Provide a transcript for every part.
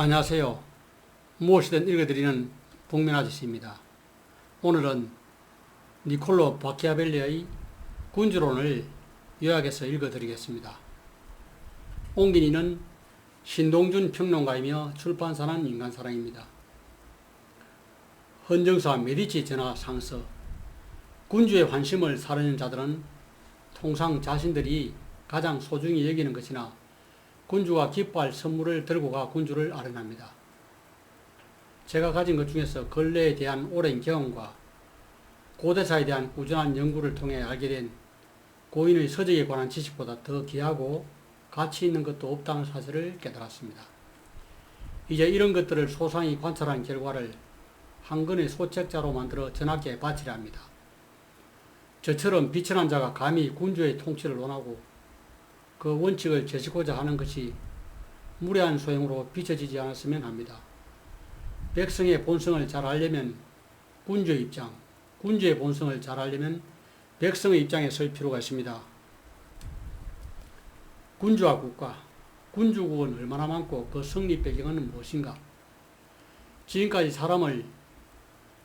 안녕하세요. 무엇이든 읽어드리는 복면 아저씨입니다. 오늘은 니콜로 마키아벨리의 군주론을 요약해서 읽어드리겠습니다. 옹긴이는 신동준 평론가이며 출판사는 인간사랑입니다. 헌정사 메디치 전하 상서. 군주의 환심을 사르는 자들은 통상 자신들이 가장 소중히 여기는 것이나 군주가 기뻐할 선물을 들고 가 군주를 아련합니다. 제가 가진 것 중에서 근래에 대한 오랜 경험과 고대사에 대한 꾸준한 연구를 통해 알게 된 고인의 서적에 관한 지식보다 더 귀하고 가치 있는 것도 없다는 사실을 깨달았습니다. 이제 이런 것들을 소상히 관찰한 결과를 한 권의 소책자로 만들어 전하께 바치려 합니다. 저처럼 비천한 자가 감히 군주의 통치를 원하고 그 원칙을 제시고자 하는 것이 무례한 소행으로 비춰지지 않았으면 합니다. 백성의 본성을 잘 알려면 군주의 입장, 군주의 본성을 잘 알려면 백성의 입장에 설 필요가 있습니다. 군주와 국가, 군주국은 얼마나 많고 그 성립 배경은 무엇인가? 지금까지 사람을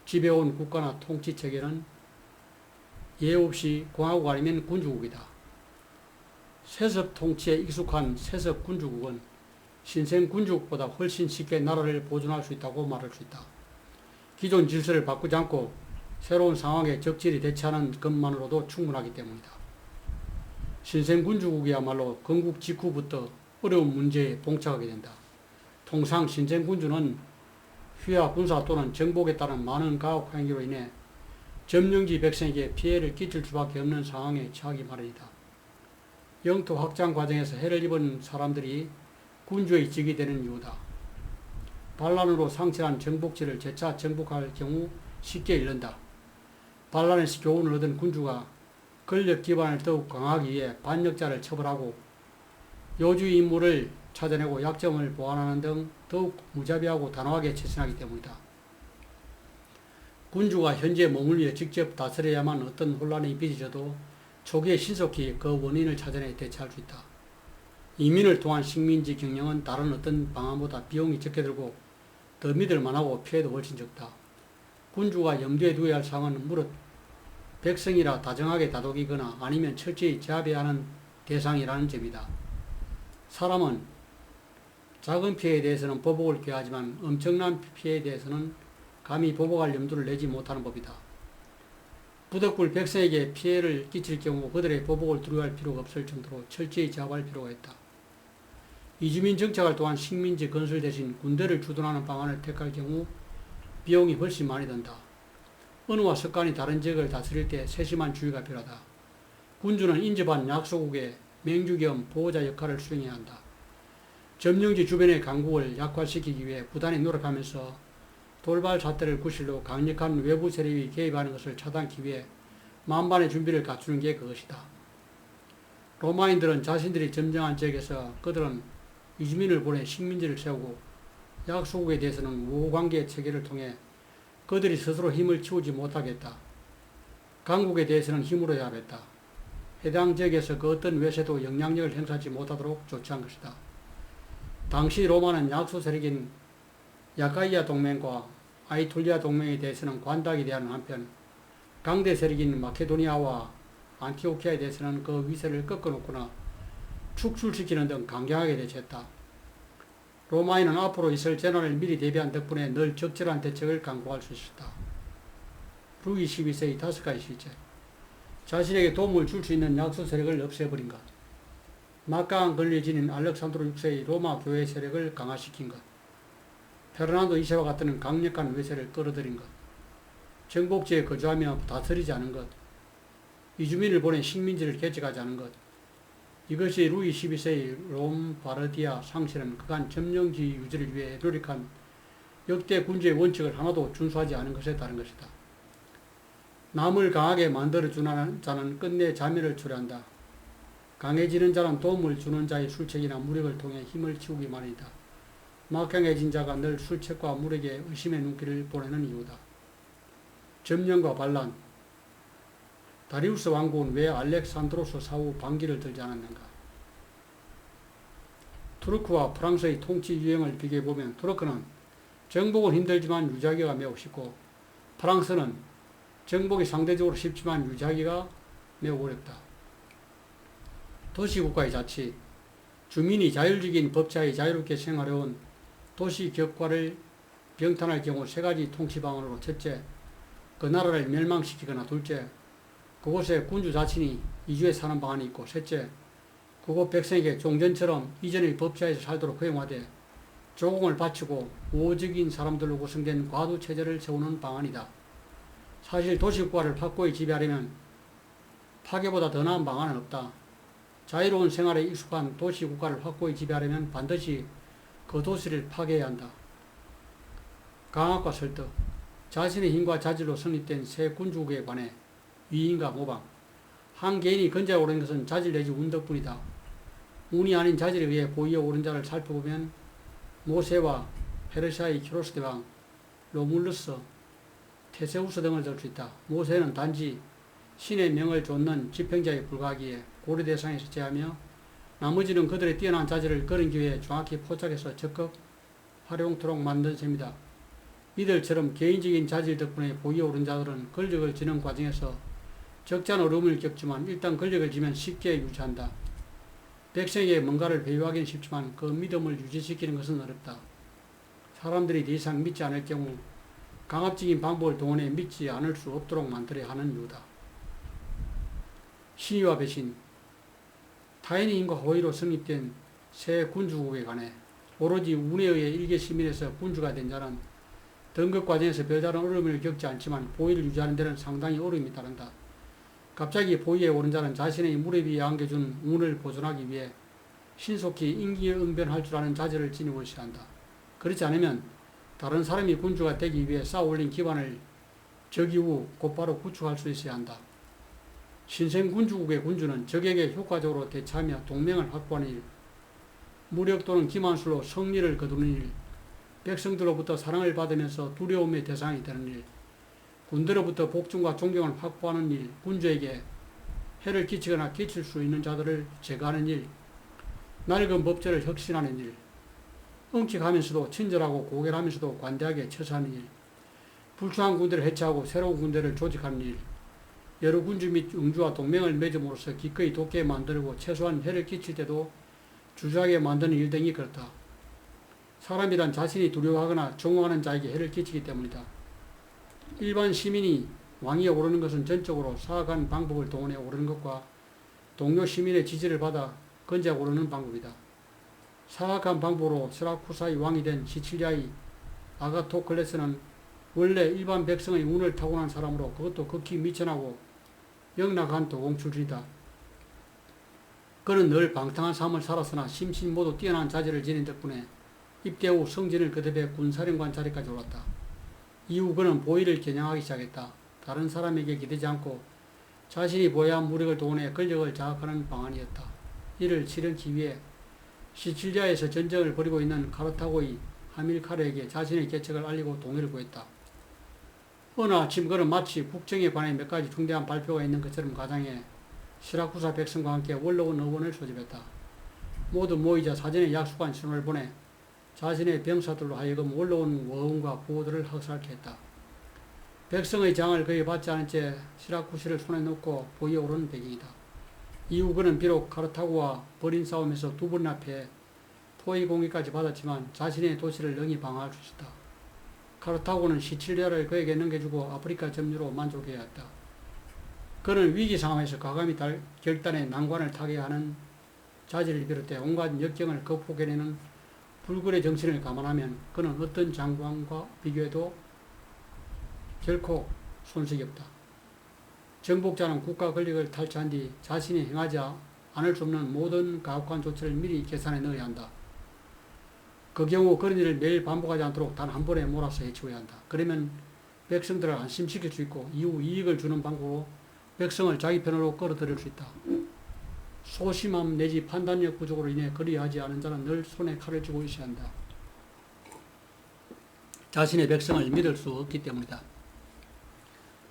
지배해온 국가나 통치체계는 예 없이 공화국 아니면 군주국이다. 세습 통치에 익숙한 세습 군주국은 신생 군주국보다 훨씬 쉽게 나라를 보존할 수 있다고 말할 수 있다. 기존 질서를 바꾸지 않고 새로운 상황에 적절히 대처하는 것만으로도 충분하기 때문이다. 신생 군주국이야말로 건국 직후부터 어려운 문제에 봉착하게 된다. 통상 신생 군주는 휘하 군사 또는 정복에 따른 많은 가혹 행위로 인해 점령지 백성에게 피해를 끼칠 수밖에 없는 상황에 처하기 마련이다. 영토 확장 과정에서 해를 입은 사람들이 군주의 직이 되는 이유다. 반란으로 상실한 정복지를 재차 정복할 경우 쉽게 잃는다. 반란에서 교훈을 얻은 군주가 권력 기반을 더욱 강화하기 위해 반역자를 처벌하고 요주의 인물을 찾아내고 약점을 보완하는 등 더욱 무자비하고 단호하게 처신하기 때문이다. 군주가 현재 몸을 위해 직접 다스려야만 어떤 혼란이 빚어져도 초기에 신속히 그 원인을 찾아내 대처할 수 있다. 이민을 통한 식민지 경영은 다른 어떤 방안보다 비용이 적게 들고 더 믿을 만하고 피해도 훨씬 적다. 군주가 염두에 두어야 할 사항은 무릇 백성이라 다정하게 다독이거나 아니면 철저히 제압해야 하는 대상이라는 점이다. 사람은 작은 피해에 대해서는 보복을 꾀하지만 엄청난 피해에 대해서는 감히 보복할 염두를 내지 못하는 법이다. 부득불 백성에게 피해를 끼칠 경우 그들의 보복을 두려워할 필요가 없을 정도로 철저히 제압할 필요가 있다. 이주민 정착을 또한 식민지 건설 대신 군대를 주둔하는 방안을 택할 경우 비용이 훨씬 많이 든다. 언어와 습관이 다른 지역을 다스릴 때 세심한 주의가 필요하다. 군주는 인접한 약소국의 맹주 겸 보호자 역할을 수행해야 한다. 점령지 주변의 강국을 약화시키기 위해 부단히 노력하면서 돌발 잣대를 구실로 강력한 외부 세력이 개입하는 것을 차단하기 위해 만반의 준비를 갖추는 게 그것이다. 로마인들은 자신들이 점령한 지역에서 그들은 이주민을 보내 식민지를 세우고 약소국에 대해서는 우호관계 체계를 통해 그들이 스스로 힘을 키우지 못하게 했다. 강국에 대해서는 힘으로 제압했다. 해당 지역에서 그 어떤 외세도 영향력을 행사하지 못하도록 조치한 것이다. 당시 로마는 약소 세력인 야카이아 동맹과 아이톨리아 동맹에 대해서는 관대하게 대하는 한편 강대 세력인 마케도니아와 안티오키아에 대해서는 그 위세를 꺾어놓거나 축출시키는 등 강경하게 대처했다. 로마인은 앞으로 있을 재난을 미리 대비한 덕분에 늘 적절한 대책을 강구할 수 있었다. 루이 12세의 5가지 실제. 자신에게 도움을 줄 수 있는 약소 세력을 없애버린 것. 막강한 권리에 지닌 알렉산드로 6세의 로마 교회 세력을 강화시킨 것. 페르난도 2세와 같은 강력한 외세를 끌어들인 것, 정복지에 거주하며 다스리지 않은 것, 이주민을 보내 식민지를 개척하지 않은 것, 이것이 루이 12세의 롬바르디아 상실은 그간 점령지 유지를 위해 노력한 역대 군주의 원칙을 하나도 준수하지 않은 것에 따른 것이다. 남을 강하게 만들어주는 자는 끝내 자멸을 초래한다. 강해지는 자는 도움을 주는 자의 술책이나 무력을 통해 힘을 키우기 마련이다. 막강해진 자가 늘 술책과 무력에 의심의 눈길을 보내는 이유다. 점령과 반란. 다리우스 왕국은 왜 알렉산드로스 사후 반기를 들지 않았는가? 투르크와 프랑스의 통치 유형을 비교해보면 투르크는 정복은 힘들지만 유지하기가 매우 쉽고 프랑스는 정복이 상대적으로 쉽지만 유지하기가 매우 어렵다. 도시국가의 자치, 주민이 자율적인 법제하에 자유롭게 생활해온 도시 격과를 병탄할 경우 세 가지 통치 방안으로 첫째, 그 나라를 멸망시키거나 둘째, 그곳에 군주 자친이 이주해 사는 방안이 있고 셋째, 그곳 백성에게 종전처럼 이전의 법제하에서 살도록 허용하되 조공을 바치고 우호적인 사람들로 구성된 과도체제를 세우는 방안이다. 사실 도시국가를 확고히 지배하려면 파괴보다 더 나은 방안은 없다. 자유로운 생활에 익숙한 도시국가를 확고히 지배하려면 반드시 그 도시를 파괴해야 한다. 강압과 설득, 자신의 힘과 자질로 성립된 새 군주국에 관해 위인과 모방, 한 개인이 건재에 오른 것은 자질 내지 운 덕분이다. 운이 아닌 자질에 의해 보위에 오른 자를 살펴보면 모세와 페르시아의 키로스 대왕, 로물루스, 테세우스 등을 들 수 있다. 모세는 단지 신의 명을 좇는 집행자에 불과하기에 고려 대상에서 제하며 나머지는 그들의 뛰어난 자질을 그런 기회에 정확히 포착해서 적극 활용토록 만든 셈이다. 이들처럼 개인적인 자질 덕분에 보위에 오른 자들은 권력을 지는 과정에서 적잖은 어려움을 겪지만 일단 권력을 지면 쉽게 유지한다. 백성에게 뭔가를 배우하기는 쉽지만 그 믿음을 유지시키는 것은 어렵다. 사람들이 더 이상 믿지 않을 경우 강압적인 방법을 동원해 믿지 않을 수 없도록 만들어야 하는 이유다. 신의와 배신, 타인의 힘과 호의로 성립된 새 군주국에 관해 오로지 운에 의해 일개 시민에서 군주가 된 자는 등급 과정에서 별다른 어려움을 겪지 않지만 보위를 유지하는 데는 상당히 어려움이 따른다. 갑자기 보위에 오른 자는 자신의 무릎 위에 안겨준 운을 보존하기 위해 신속히 임기응변할 줄 아는 자질을 지니고 있어야 한다. 그렇지 않으면 다른 사람이 군주가 되기 위해 쌓아올린 기반을 즉위 후 곧바로 구축할 수 있어야 한다. 신생 군주국의 군주는 적에게 효과적으로 대처하며 동맹을 확보하는 일, 무력 또는 기만술로 승리를 거두는 일, 백성들로부터 사랑을 받으면서 두려움의 대상이 되는 일, 군대로부터 복종과 존경을 확보하는 일, 군주에게 해를 끼치거나 끼칠 수 있는 자들을 제거하는 일, 낡은 법제를 혁신하는 일, 엄격하면서도 친절하고 고결하면서도 관대하게 처사하는 일, 불충한 군대를 해체하고 새로운 군대를 조직하는 일, 여러 군주 및 영주와 동맹을 맺음으로써 기꺼이 돕게 만들고 최소한 해를 끼칠 때도 주저하게 만드는 일 등이 그렇다. 사람이란 자신이 두려워하거나 정오하는 자에게 해를 끼치기 때문이다. 일반 시민이 왕위에 오르는 것은 전적으로 사악한 방법을 동원해 오르는 것과 동료 시민의 지지를 받아 건재하게 오르는 방법이다. 사악한 방법으로 시라쿠사의 왕이 된 시칠리아의 아가토클레스는 원래 일반 백성의 운을 타고난 사람으로 그것도 극히 미천하고 영락한 도공 출신이다. 그는 늘 방탕한 삶을 살았으나 심신 모두 뛰어난 자질을 지닌 덕분에 입대 후 성진을 거듭해 군사령관 자리까지 올랐다. 이후 그는 보위를 겨냥하기 시작했다. 다른 사람에게 기대지 않고 자신이 보유한 무력을 동원해 권력을 장악하는 방안이었다. 이를 실현하기 위해 시칠리아에서 전쟁을 벌이고 있는 카르타고의 하밀카르에게 자신의 계책을 알리고 동의를 구했다. 어느 아침 그는 마치 국정에 관해 몇 가지 중대한 발표가 있는 것처럼 가장해 시라쿠사 백성과 함께 원로원 의원을 소집했다. 모두 모이자 사전에 약속한 신호를 보내 자신의 병사들로 하여금 원로원 의원과 부호들을 학살케 했다. 백성의 장을 거의 받지 않은 채 시라쿠시를 손에 넣고 보위에 오른 배경이다. 이후 그는 비록 카르타고와 벌인 싸움에서 두 번이나 패해 포위 공격까지 받았지만 자신의 도시를 능히 방어할 수 있었다. 카르타고는 시칠리아를 그에게 넘겨주고 아프리카 점유로 만족해야 했다. 그는 위기 상황에서 과감히 결단의 난관을 타개하는 자질을 비롯해 온갖 역경을 극복해내는 불굴의 정신을 감안하면 그는 어떤 장관과 비교해도 결코 손색이 없다. 정복자는 국가 권력을 탈취한 뒤 자신이 행하지 않을 수 없는 모든 가혹한 조치를 미리 계산해 넣어야 한다. 그 경우 그런 일을 매일 반복하지 않도록 단 한 번에 몰아서 해치워야 한다. 그러면 백성들을 안심시킬 수 있고 이후 이익을 주는 방법으로 백성을 자기 편으로 끌어들일 수 있다. 소심함 내지 판단력 부족으로 인해 그리하지 않은 자는 늘 손에 칼을 쥐고 있어야 한다. 자신의 백성을 믿을 수 없기 때문이다.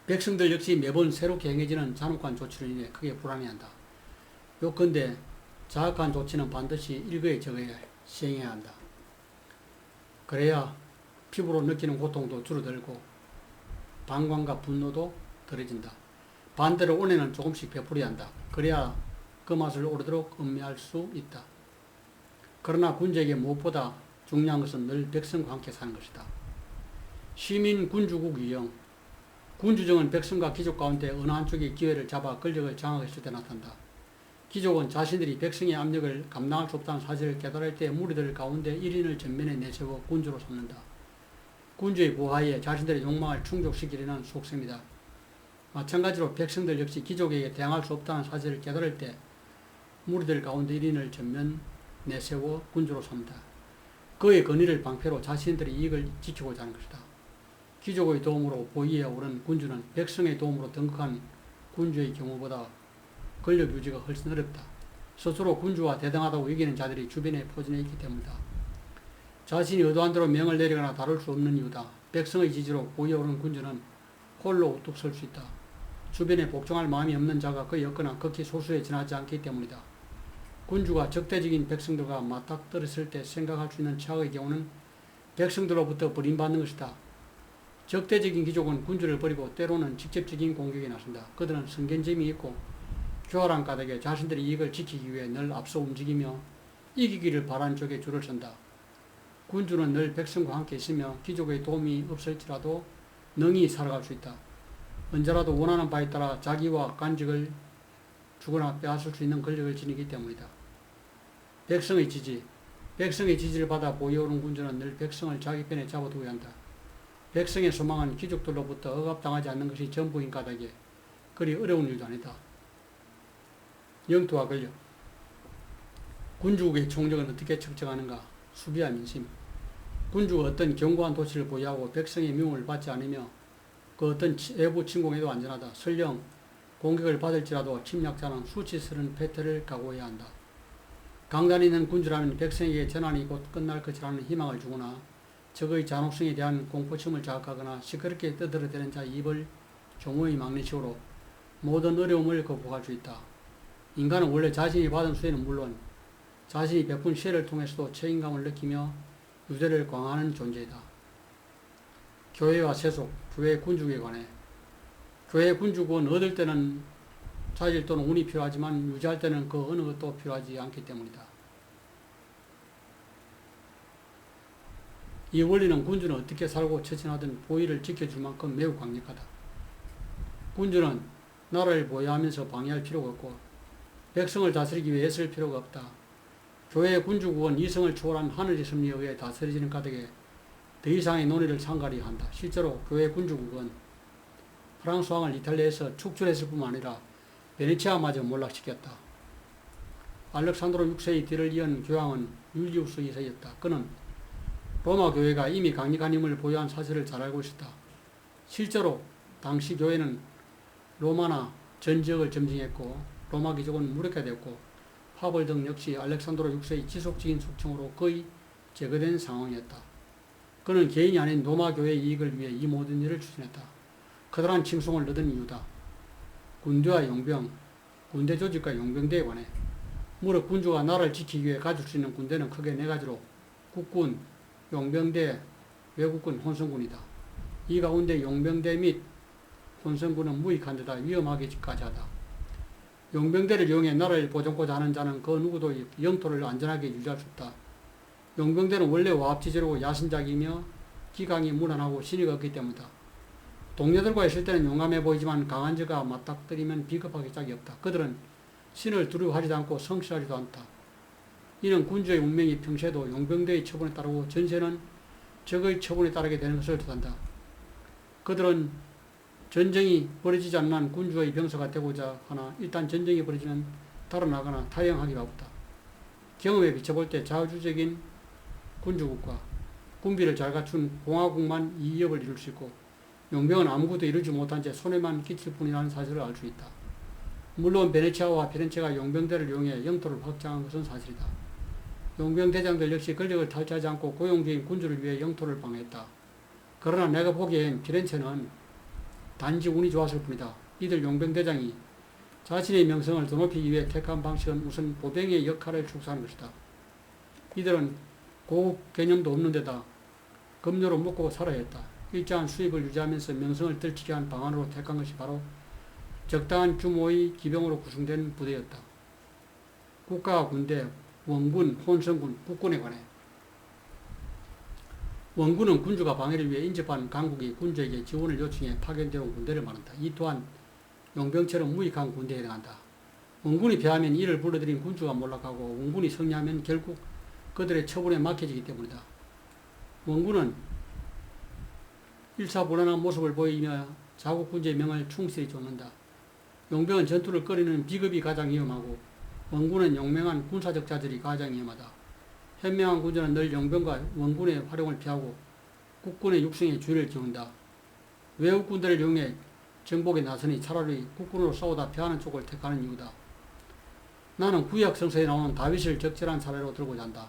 백성들 역시 매번 새롭게 행해지는 잔혹한 조치로 인해 크게 불안해한다. 요컨대 자악한 조치는 반드시 일거에 적어야 해. 시행해야 한다. 그래야 피부로 느끼는 고통도 줄어들고 방광과 분노도 덜해진다. 반대로 온해는 조금씩 베풀어야 한다. 그래야 그 맛을 오래도록 음미할 수 있다. 그러나 군주에게 무엇보다 중요한 것은 늘 백성과 함께 사는 것이다. 시민 군주국 유형. 군주정은 백성과 귀족 가운데 어느 한쪽이 기회를 잡아 권력을 장악했을 때 나타난다. 귀족은 자신들이 백성의 압력을 감당할 수 없다는 사실을 깨달을 때 무리들 가운데 1인을 전면에 내세워 군주로 삼는다. 군주의 부하에 자신들의 욕망을 충족시키려는 속셈이다. 마찬가지로 백성들 역시 귀족에게 대항할 수 없다는 사실을 깨달을 때 무리들 가운데 1인을 전면 내세워 군주로 삼는다. 그의 권위를 방패로 자신들의 이익을 지키고자 하는 것이다. 귀족의 도움으로 보위에 오른 군주는 백성의 도움으로 등극한 군주의 경우보다 권력 유지가 훨씬 어렵다. 스스로 군주와 대등하다고 여기는 자들이 주변에 포진해 있기 때문이다. 자신이 의도한 대로 명을 내리거나 다룰 수 없는 이유다. 백성의 지지로 보위에 오른 군주는 홀로 우뚝 설 수 있다. 주변에 복종할 마음이 없는 자가 거의 없거나 극히 소수에 지나지 않기 때문이다. 군주가 적대적인 백성들과 맞닥뜨렸을 때 생각할 수 있는 최악의 경우는 백성들로부터 버림받는 것이다. 적대적인 귀족은 군주를 버리고 때로는 직접적인 공격에 나선다. 그들은 성견점이 있고 교활한 까닭에 자신들의 이익을 지키기 위해 늘 앞서 움직이며 이기기를 바라는 쪽에 줄을 선다. 군주는 늘 백성과 함께 있으며 귀족의 도움이 없을지라도 능히 살아갈 수 있다. 언제라도 원하는 바에 따라 자기와 간직을 주거나 빼앗을 수 있는 권력을 지니기 때문이다. 백성의 지지. 백성의 지지를 받아 보위에 오른 군주는 늘 백성을 자기 편에 잡아두어야 한다. 백성의 소망은 귀족들로부터 억압당하지 않는 것이 전부인 까닭에 그리 어려운 일도 아니다. 영토와 권력. 군주국의 총력은 어떻게 측정하는가? 수비와 민심. 군주가 어떤 견고한 도시를 보유하고 백성의 미움을 받지 않으며 그 어떤 외부 침공에도 안전하다. 설령 공격을 받을지라도 침략자는 수치스러운 패퇴를 각오해야 한다. 강단이 있는 군주라면 백성에게 전환이 곧 끝날 것이라는 희망을 주거나 적의 잔혹성에 대한 공포심을 자극하거나 시끄럽게 떠들어대는 자의 입을 조무히 막는 식으로 모든 어려움을 극복할 수 있다. 인간은 원래 자신이 받은 수혜는 물론 자신이 베푼 시혜를 통해서도 책임감을 느끼며 유대를 강화하는 존재이다. 교회와 세속, 교회 군주국에 관해. 교회 군주국은 얻을 때는 자질 또는 운이 필요하지만 유지할 때는 그 어느 것도 필요하지 않기 때문이다. 이 원리는 군주는 어떻게 살고 처신하든 보위를 지켜줄 만큼 매우 강력하다. 군주는 나라를 보유하면서 방해할 필요가 없고 백성을 다스리기 위해 애쓸 필요가 없다. 교회의 군주국은 이성을 초월한 하늘의 섭리에 의해 다스려지는 까닭에 더 이상의 논의를 상가리 한다. 실제로 교회 군주국은 프랑스 왕을 이탈리아에서 축출했을 뿐만 아니라 베네치아마저 몰락시켰다. 알렉산드로 6세의 뒤를 이은 교황은 율리우스 2세였다. 그는 로마 교회가 이미 강력한 힘을 보유한 사실을 잘 알고 있었다. 실제로 당시 교회는 로마나 전 지역을 점령했고 로마 귀족은 무력화되었고 파벌 등 역시 알렉산드로 6세의 지속적인 숙청으로 거의 제거된 상황이었다. 그는 개인이 아닌 로마 교회의 이익을 위해 이 모든 일을 추진했다. 커다란 칭송을 얻은 이유다. 군대와 용병, 군대 조직과 용병대에 관해 무릇 군주가 나라를 지키기 위해 가질 수 있는 군대는 크게 네 가지로 국군, 용병대, 외국군, 혼성군이다. 이 가운데 용병대 및 혼성군은 무익한 데다 위험하기까지 하다. 용병대를 이용해 나라를 보존하고자 하는 자는 그 누구도 영토를 안전하게 유지할 수 없다. 용병대는 원래 와합지제로 야심작이며 기강이 무난하고 신의가 없기 때문이다. 동료들과 있을 때는 용감해 보이지만 강한 자가 맞닥뜨리면 비겁하기 짝이 없다. 그들은 신을 두려워하지도 않고 성실하지도 않다. 이는 군주의 운명이 평시에도 용병대의 처분에 따르고 전세는 적의 처분에 따르게 되는 것을 뜻한다. 그들은 전쟁이 벌어지지 않는 한 군주의 병사가 되고자 하나 일단 전쟁이 벌어지면 달아나거나 탈영하기가 없다. 경험에 비춰볼 때 자주적인 군주국과 군비를 잘 갖춘 공화국만 이 역을 이룰 수 있고 용병은 아무것도 이루지 못한 채 손해만 끼칠 뿐이라는 사실을 알 수 있다. 물론 베네치아와 피렌체가 용병대를 이용해 영토를 확장한 것은 사실이다. 용병 대장들 역시 권력을 탈취하지 않고 고용주인 군주를 위해 영토를 방해했다. 그러나 내가 보기엔 피렌체는 단지 운이 좋았을 뿐이다. 이들 용병 대장이 자신의 명성을 더 높이기 위해 택한 방식은 우선 보병의 역할을 축소하는 것이다. 이들은 고급 개념도 없는 데다 급료로 먹고 살아야 했다. 일정한 수입을 유지하면서 명성을 떨치게 한 방안으로 택한 것이 바로 적당한 규모의 기병으로 구성된 부대였다. 국가와 군대, 원군, 혼성군, 국군에 관해 원군은 군주가 방해를 위해 인접한 강국이 군주에게 지원을 요청해 파견되어 온 군대를 말한다. 이 또한 용병처럼 무익한 군대에 해당한다. 원군이 패하면 이를 불러들인 군주가 몰락하고 원군이 승리하면 결국 그들의 처분에 맡겨지기 때문이다. 원군은 일사불란한 모습을 보이며 자국 군주의 명을 충실히 좇는다. 용병은 전투를 꺼리는 비급이 가장 위험하고 원군은 용맹한 군사적 자질이 가장 위험하다. 현명한 군주는 늘 용병과 원군의 활용을 피하고 국군의 육성에 주의를 기울인다. 외국 군대를 이용해 정복에 나서니 차라리 국군으로 싸우다 패하는 쪽을 택하는 이유다. 나는 구약 성서에 나오는 다윗을 적절한 사례로 들고자 한다.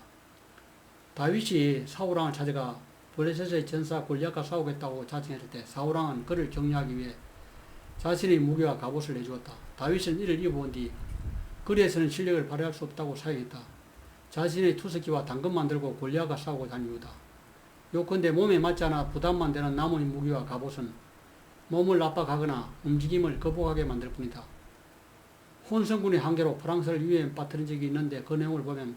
다윗이 사울왕을 찾아가 블레셋의 전사 골리앗과 싸우겠다고 자청했을 때 사울왕은 그를 격려하기 위해 자신의 무기와 갑옷을 내주었다. 다윗은 이를 입어본 뒤 거리에서는 실력을 발휘할 수 없다고 사용했다. 자신의 투석기와 당근만 들고 골리앗과 싸우고 다닌 이유다. 요컨대 몸에 맞지 않아 부담만 되는 남은 무기와 갑옷은 몸을 압박하거나 움직임을 거부하게 만들 뿐이다. 혼성군의 한계로 프랑스를 위에 빠뜨린 적이 있는데 그 내용을 보면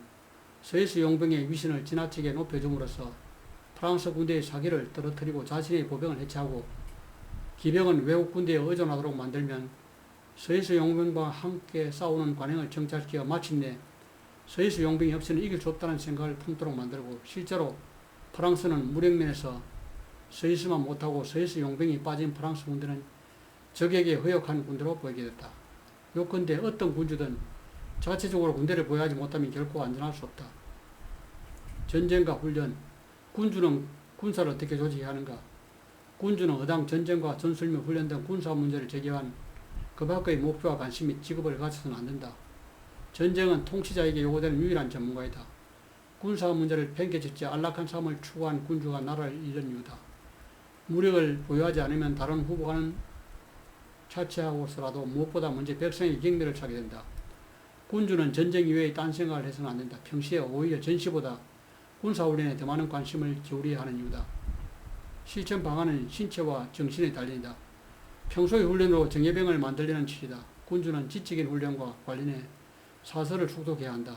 스위스 용병의 위신을 지나치게 높여줌으로써 프랑스 군대의 사기를 떨어뜨리고 자신의 보병을 해체하고 기병은 외국 군대에 의존하도록 만들면 스위스 용병과 함께 싸우는 관행을 정착시켜 마침내 스위스 용병이 없이는 이길 수 없다는 생각을 품도록 만들고 실제로 프랑스는 무력면에서 스위스만 못하고 스위스 용병이 빠진 프랑스 군대는 적에게 허역한 군대로 보이게 됐다. 요컨대 어떤 군주든 자체적으로 군대를 보유하지 못하면 결코 안전할 수 없다. 전쟁과 훈련, 군주는 군사를 어떻게 조직해야 하는가? 군주는 어당 전쟁과 전술 및 훈련 등 군사 문제를 제기한 그 밖의 목표와 관심 및 직업을 갖춰서는 안 된다. 전쟁은 통치자에게 요구되는 유일한 전문가이다. 군사 문제를 팽개쳤지 안락한 삶을 추구한 군주가 나라를 잃는 이유다. 무력을 보유하지 않으면 다른 후보가는 차치하고서라도 무엇보다 먼저 백성의 경멸을 차게 된다. 군주는 전쟁 이외의 딴 생각을 해서는 안 된다. 평시에 오히려 전시보다 군사훈련에 더 많은 관심을 기울여야 하는 이유다. 실천 방안은 신체와 정신에 달린다. 평소의 훈련으로 정예병을 만들려는 취지다. 군주는 지적인 훈련과 관련해 사설을 숙독해야 한다.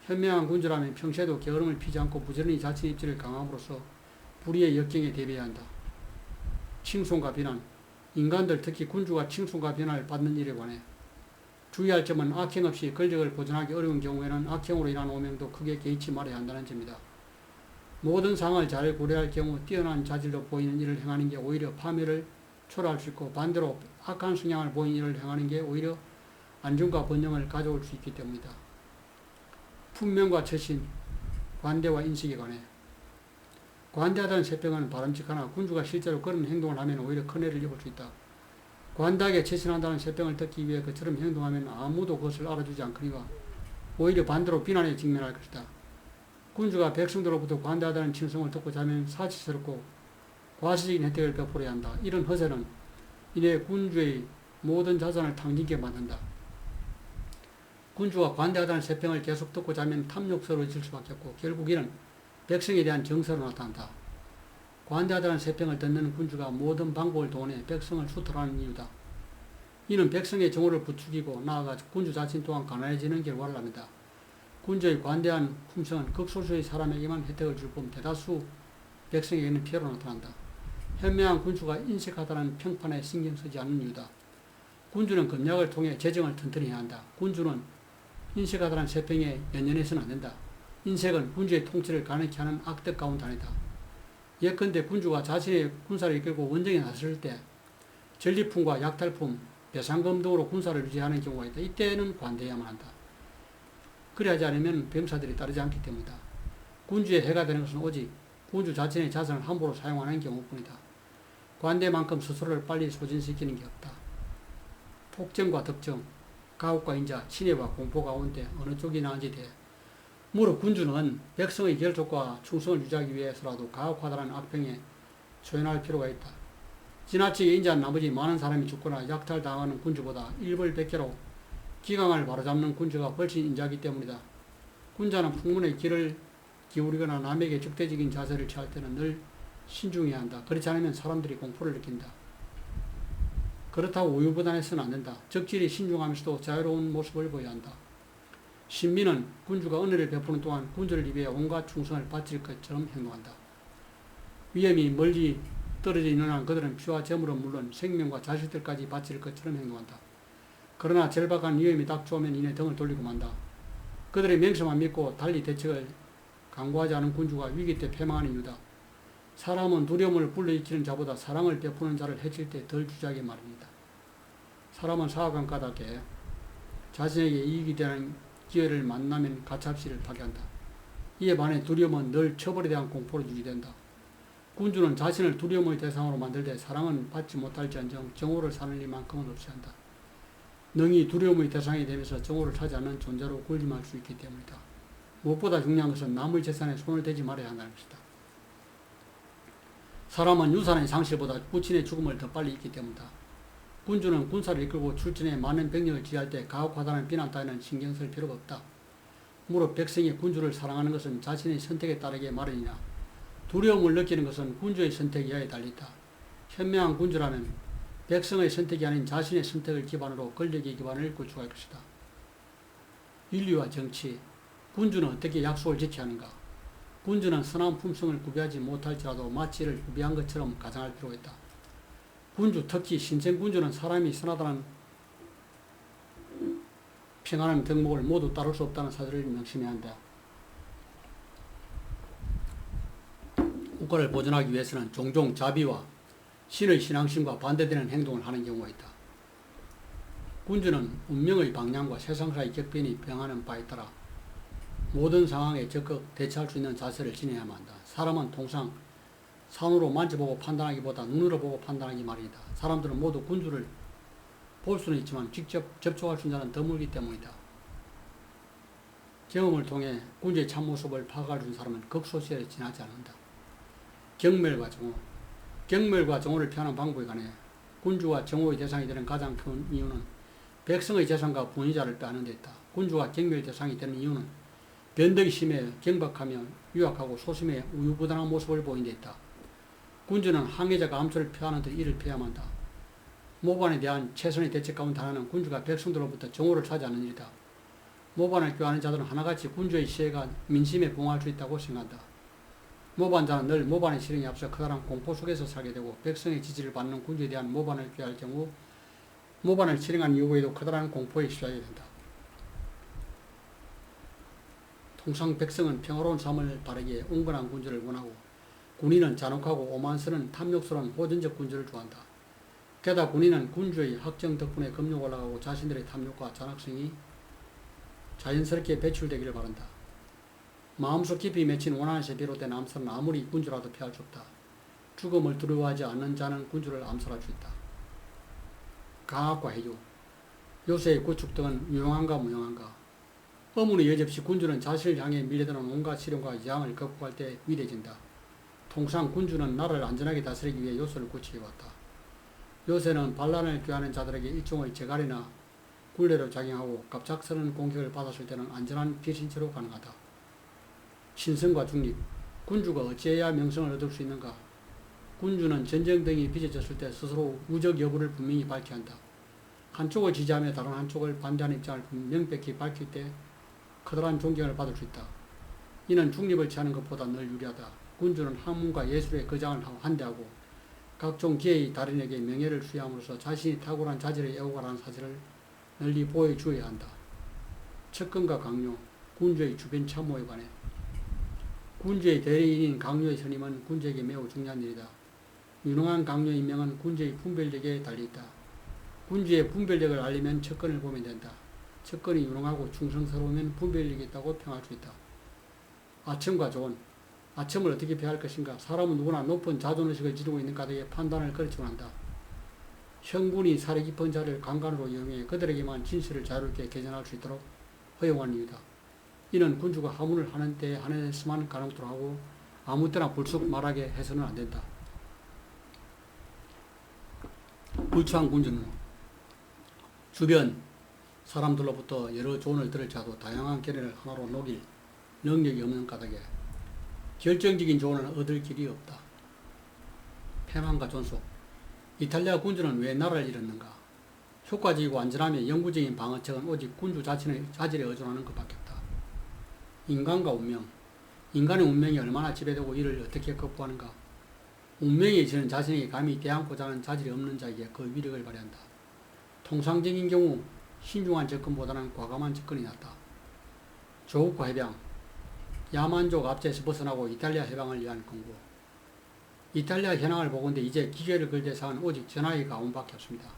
현명한 군주라면 평소에도 게으름을 피지 않고 부지런히 자신의 입지를 강함으로써 불의의 역경에 대비해야 한다. 칭송과 비난. 인간들 특히 군주가 칭송과 비난을 받는 일에 관해 주의할 점은 악행 없이 권력을 보존하기 어려운 경우에는 악행으로 인한 오명도 크게 개의치 말아야 한다는 점이다. 모든 상황을 잘 고려할 경우 뛰어난 자질로 보이는 일을 행하는 게 오히려 파멸을 초래할 수 있고 반대로 악한 성향을 보이는 일을 행하는 게 오히려 안정과 번영을 가져올 수 있기 때문이다. 품명과 처신, 관대와 인식에 관해 관대하다는 세평은 바람직하나 군주가 실제로 그런 행동을 하면 오히려 큰 해를 입을 수 있다. 관대하게 처신한다는 세평을 듣기 위해 그처럼 행동하면 아무도 그것을 알아주지 않거니와 오히려 반대로 비난에 직면할 것이다. 군주가 백성들로부터 관대하다는 칭송을 듣고자 하면 사치스럽고 과시적인 혜택을 베풀어야 한다. 이런 허세는 이내 군주의 모든 자산을 탕진케 만든다. 군주가 관대하다는 세평을 계속 듣고자 하면 탐욕스러워질 수밖에 없고 결국 이는 백성에 대한 정서로 나타난다. 관대하다는 세평을 듣는 군주가 모든 방법을 동원해 백성을 수탈하는 이유다. 이는 백성의 정오를 부추기고 나아가 군주 자신 또한 가난해지는 결과를 합니다. 군주의 관대한 품성은 극소수의 사람에게만 혜택을 줄 뿐 대다수 백성에게는 피해로 나타난다. 현명한 군주가 인색하다는 평판에 신경 쓰지 않는 이유다. 군주는 검약을 통해 재정을 튼튼히 해야 한다. 군주는 인색하다는 세평에 연연해서는 안 된다. 인색은 군주의 통치를 가능케 하는 악덕 가운데 하나이다. 예컨대 군주가 자신의 군사를 이끌고 원정에 나섰을 때 전리품과 약탈품, 배상금 등으로 군사를 유지하는 경우가 있다. 이때는 관대해야만 한다. 그리하지 않으면 병사들이 따르지 않기 때문이다. 군주의 해가 되는 것은 오직 군주 자신의 자산을 함부로 사용하는 경우뿐이다. 관대만큼 스스로를 빨리 소진시키는 게 없다. 폭정과 덕정, 가혹과 인자, 친애와 공포 가운데 어느 쪽이 나은지 대. 무릇 군주는 백성의 결속과 충성을 유지하기 위해서라도 가혹하다는 악평에 소연할 필요가 있다. 지나치게 인자한 나머지 많은 사람이 죽거나 약탈당하는 군주보다 일벌백계로 기강을 바로잡는 군주가 훨씬 인자하기 때문이다. 군자는 풍문의 길을 기울이거나 남에게 적대적인 자세를 취할 때는 늘 신중해야 한다. 그렇지 않으면 사람들이 공포를 느낀다. 그렇다고 우유부단해서는 안 된다. 적절히 신중하면서도 자유로운 모습을 보여야 한다. 신민은 군주가 은혜를 베푸는 동안 군주를 위해 온갖 충성을 바칠 것처럼 행동한다. 위험이 멀리 떨어져 있는 한 그들은 피와 재물은 물론 생명과 자식들까지 바칠 것처럼 행동한다. 그러나 절박한 위험이 닥쳐오면 이내 등을 돌리고 만다. 그들의 명성만 믿고 달리 대책을 강구하지 않은 군주가 위기 때 패망하는 이유다. 사람은 두려움을 불러일으키는 자보다 사랑을 베푸는 자를 해칠 때 덜 주저하게 마련이다. 사람은 사악한 까닭에 자신에게 이익이 되는 기회를 만나면 가차없이를 파괴한다. 이에 반해 두려움은 늘 처벌에 대한 공포를 주게 된다. 군주는 자신을 두려움의 대상으로 만들 때 사랑은 받지 못할지언정 정오를 사는 일만큼은 없어야 한다. 능히 두려움의 대상이 되면서 정오를 차지 않는 존재로 군림할 수 있기 때문이다. 무엇보다 중요한 것은 남의 재산에 손을 대지 말아야 한다는 것이다. 사람은 유산의 상실보다 부친의 죽음을 더 빨리 잊기 때문이다. 군주는 군사를 이끌고 출전해 많은 병력을 지휘할 때 가혹하다는 비난 따위는 신경 쓸 필요가 없다. 무릇 백성이 군주를 사랑하는 것은 자신의 선택에 따르게 마련이나 두려움을 느끼는 것은 군주의 선택 이하에 달려있다. 현명한 군주라면 백성의 선택이 아닌 자신의 선택을 기반으로 권력의 기반을 구축할 것이다. 윤리와 정치, 군주는 어떻게 약속을 지켜야 하는가? 군주는 선한 품성을 구비하지 못할지라도 마치 이를 구비한 것처럼 가장할 필요가 있다. 군주, 특히 신생 군주는 사람이 선하다는 평안한 덕목을 모두 따를 수 없다는 사실을 명심해야 한다. 국가를 보존하기 위해서는 종종 자비와 신의 신앙심과 반대되는 행동을 하는 경우가 있다. 군주는 운명의 방향과 세상사의 격변이 병하는 바에 따라 모든 상황에 적극 대처할 수 있는 자세를 지녀야만 한다. 사람은 통상 산으로 만져보고 판단하기보다 눈으로 보고 판단하기 마련이다. 사람들은 모두 군주를 볼 수는 있지만 직접 접촉할 수 있는 자는 드물기 때문이다. 경험을 통해 군주의 참모습을 파악할 수 있는 사람은 극소수에 지나지 않는다. 경멸과 정오. 경멸과 정오를 피하는 방법에 관해 군주와 정오의 대상이 되는 가장 큰 이유는 백성의 재산과 분의자를 빼앗는 데 있다. 군주가 경멸 대상이 되는 이유는 변덕이 심해 경박하며 유약하고 소심해 우유부단한 모습을 보인 데 있다. 군주는 항해자가 암초를 피하는 듯 이를 피해야만 한다. 모반에 대한 최선의 대책 가운데 하나는 군주가 백성들로부터 정오를 차지하는 일이다. 모반을 꾀하는 자들은 하나같이 군주의 시혜가 민심에 봉할 수 있다고 생각한다. 모반자는 늘 모반의 실행에 앞서 커다란 공포 속에서 살게 되고 백성의 지지를 받는 군주에 대한 모반을 꾀할 경우 모반을 실행한 이후에도 커다란 공포에 시달리게 된다. 통상 백성은 평화로운 삶을 바라기에 온건한 군주를 원하고 군인은 잔혹하고 오만스러운 탐욕스러운 호전적 군주를 좋아한다. 게다가 군인은 군주의 학정 덕분에 금욕 올라가고 자신들의 탐욕과 잔악성이 자연스럽게 배출되기를 바란다. 마음속 깊이 맺힌 원한에서 비롯된 암살은 아무리 군주라도 피할 수 없다. 죽음을 두려워하지 않는 자는 군주를 암살할 수 있다. 강압과 해교. 요새의 구축 등은 유용한가 무용한가. 어머니 여지없이 군주는 자신을 향해 밀려드는 온갖 시련과 재앙을 극복할 때 위대해진다. 통상 군주는 나라를 안전하게 다스리기 위해 요새를 구축해왔다. 요새는 반란을 꾀하는 자들에게 일종의 재갈이나 굴레로 작용하고 갑작스러운 공격을 받았을 때는 안전한 피신처로 가능하다. 신성과 중립. 군주가 어찌해야 명성을 얻을 수 있는가? 군주는 전쟁등이 빚어졌을 때 스스로 우적 여부를 분명히 밝혀야 한다. 한쪽을 지지하며 다른 한쪽을 반대하는 입장을 명백히 밝힐 때 커다란 존경을 받을 수 있다. 이는 중립을 취하는 것보다 늘 유리하다. 군주는 학문과 예술에 거장을 한대하고 각종 기회의 달인에게 명예를 수여함으로써 자신이 탁월한 자질을 애호가라는 사실을 널리 보여주어야 한다. 측근과 강요, 군주의 주변 참모에 관해 군주의 대리인인 강요의 선임은 군주에게 매우 중요한 일이다. 유능한 강요 임명은 군주의 분별력에 달려있다. 군주의 분별력을 알려면 측근을 보면 된다. 측근이 유능하고 충성스러우면 분별력이 있다고 평할 수 있다. 아첨과 조언. 아첨을 어떻게 표할 것인가? 사람은 누구나 높은 자존의식을 지니고 있는 까닭에 판단을 거르치곤 한다. 형군이 사려 깊은 자를 강간으로 이용해 그들에게만 진실을 자유롭게 개전할 수 있도록 허용한 이유다. 이는 군주가 하문을 하는 때 한해서만 가능토록 하고 아무 때나 불쑥 말하게 해서는 안 된다. 불추한 군주는 주변 사람들로부터 여러 조언을 들을지라도 다양한 견해를 하나로 녹일 능력이 없는 까닭에 결정적인 조언을 얻을 길이 없다. 패망과 존속. 이탈리아 군주는 왜 나라를 잃었는가? 효과적이고 안전하며 영구적인 방어책은 오직 군주 자신의 자질에 의존하는 것밖에 없다. 인간과 운명. 인간의 운명이 얼마나 지배되고 이를 어떻게 극복하는가? 운명에 저는 자신에게 감히 대항고자 하는 자질이 없는 자에게 그 위력을 발휘한다. 통상적인 경우 신중한 접근보다는 과감한 접근이 낫다. 조국과 해방. 야만족 압제에서 벗어나고 이탈리아 해방을 위한 공부. 이탈리아 현황을 보건대 이제 기계를 걸 대상은 오직 전하의 가문밖에 없습니다.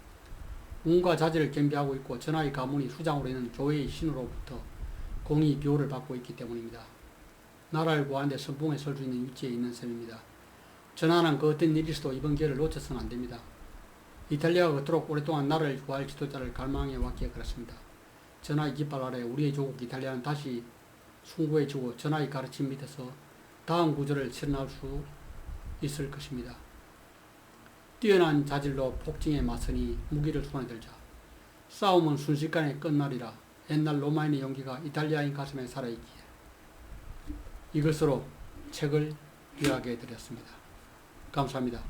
운과 자질을 겸비하고 있고 전하의 가문이 수장으로 있는 조의 신으로부터 공의 비호를 받고 있기 때문입니다. 나라를 구하는 데 선봉에 설 수 있는 위치에 있는 셈입니다. 전하는 그 어떤 일이 있어도 이번 기회를 놓쳐서는 안됩니다. 이탈리아가 그토록 오랫동안 나라를 구할 지도자를 갈망해 왔기에 그렇습니다. 전하의 깃발 아래 우리의 조국 이탈리아는 다시 숭고해지고 전하의 가르침 밑에서 다음 구조를 실현할 수 있을 것입니다. 뛰어난 자질로 폭증에 맞서니 무기를 손에 들자. 싸움은 순식간에 끝나리라. 옛날 로마인의 용기가 이탈리아인 가슴에 살아있기에. 이것으로 책을 귀하게 드렸습니다. 감사합니다.